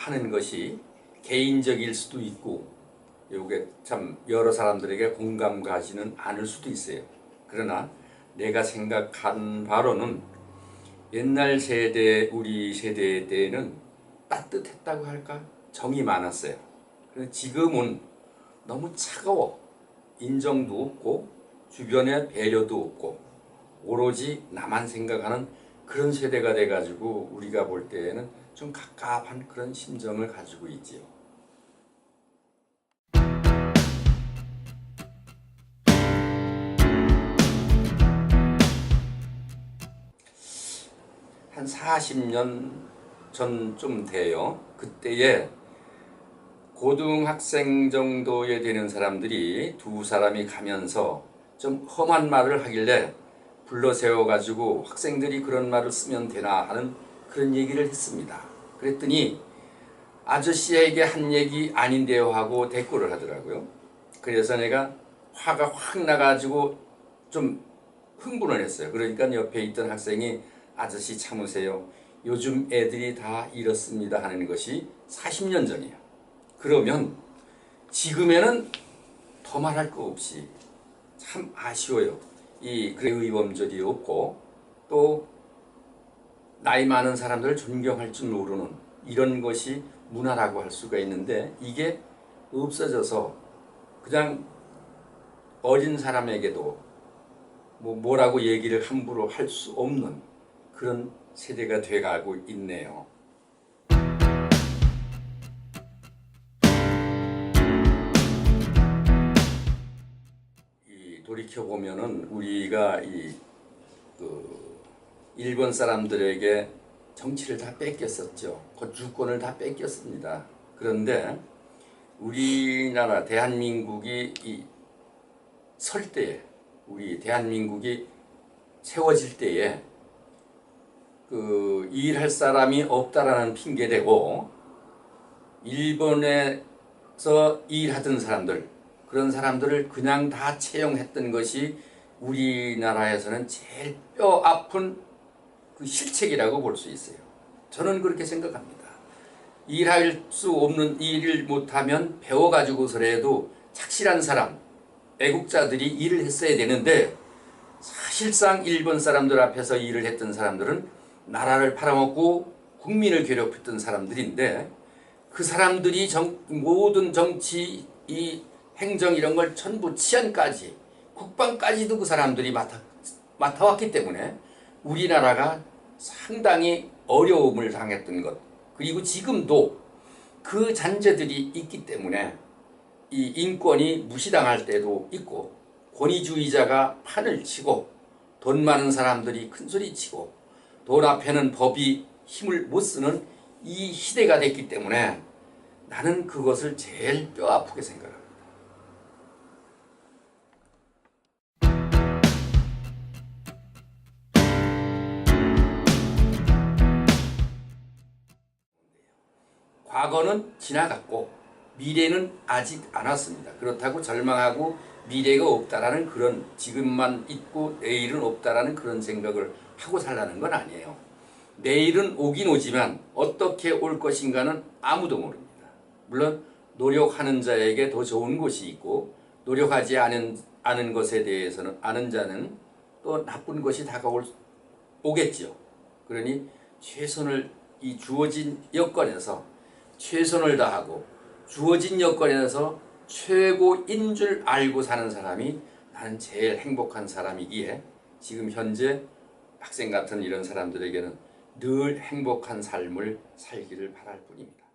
하는 것이 개인적일 수도 있고 이게 참 여러 사람들에게 공감 가지는 않을 수도 있어요. 그러나 내가 생각한 바로는 옛날 세대, 우리 세대 때는 따뜻했다고 할까? 정이 많았어요. 그런데 지금은 너무 차가워. 인정도 없고 주변에 배려도 없고 오로지 나만 생각하는 그런 세대가 돼가지고 우리가 볼 때에는 좀 갑갑한 그런 심정을 가지고 있지요. 한 40년 전쯤 돼요. 그때에 고등학생 정도에 되는 사람들이 두 사람이 가면서 좀 험한 말을 하길래 불러 세워가지고 학생들이 그런 말을 쓰면 되나 하는 그런 얘기를 했습니다. 그랬더니 아저씨에게 한 얘기 아닌데요 하고 대꾸를 하더라고요. 그래서 내가 화가 확 나가지고 좀 흥분을 했어요. 그러니까 옆에 있던 학생이 아저씨 참으세요. 요즘 애들이 다 이렇습니다 하는 것이 40년 전이에요. 그러면 지금에는 더 말할 거 없이 참 아쉬워요. 이 의범절이 없고 또 나이 많은 사람들을 존경할 줄 모르는 이런 것이 문화라고 할 수가 있는데 이게 없어져서 그냥 어린 사람에게도 뭐라고 얘기를 함부로 할 수 없는 그런 세대가 돼가고 있네요. 돌이켜 보면은 우리가 일본 사람들에게 정치를 다 뺏겼었죠. 그 주권을 다 뺏겼습니다. 그런데 우리나라 대한민국이 설 때에 우리 대한민국이 세워질 때에 일할 사람이 없다라는 핑계 대고 일본에서 일하던 사람들 그런 사람들을 그냥 다 채용했던 것이 우리나라에서는 제일 뼈 아픈 그 실책이라고 볼 수 있어요. 저는 그렇게 생각합니다. 일할 수 없는 일을 못하면 배워가지고서라도 착실한 사람, 애국자들이 일을 했어야 되는데 사실상 일본 사람들 앞에서 일을 했던 사람들은 나라를 팔아먹고 국민을 괴롭혔던 사람들인데 그 사람들이 모든 정치, 행정 이런 걸 전부 치안까지 국방까지도 그 사람들이 맡아왔기 때문에 우리나라가 상당히 어려움을 당했던 것 그리고 지금도 그 잔재들이 있기 때문에 이 인권이 무시당할 때도 있고 권위주의자가 판을 치고 돈 많은 사람들이 큰소리치고 돈 앞에는 법이 힘을 못 쓰는 이 시대가 됐기 때문에 나는 그것을 제일 뼈아프게 생각합니다. 과거는 지나갔고 미래는 아직 안 왔습니다. 그렇다고 절망하고 미래가 없다라는 그런 지금만 있고 내일은 없다라는 그런 생각을 하고 살라는 건 아니에요. 내일은 오긴 오지만 어떻게 올 것인가는 아무도 모릅니다. 물론 노력하는 자에게 더 좋은 곳이 있고 노력하지 않은 것에 대해서는 아는 자는 또 나쁜 것이 오겠죠. 그러니 최선을 이 주어진 여건에서 최선을 다하고 주어진 여건에서 최고인 줄 알고 사는 사람이 나는 제일 행복한 사람이기에 지금 현재 학생 같은 이런 사람들에게는 늘 행복한 삶을 살기를 바랄 뿐입니다.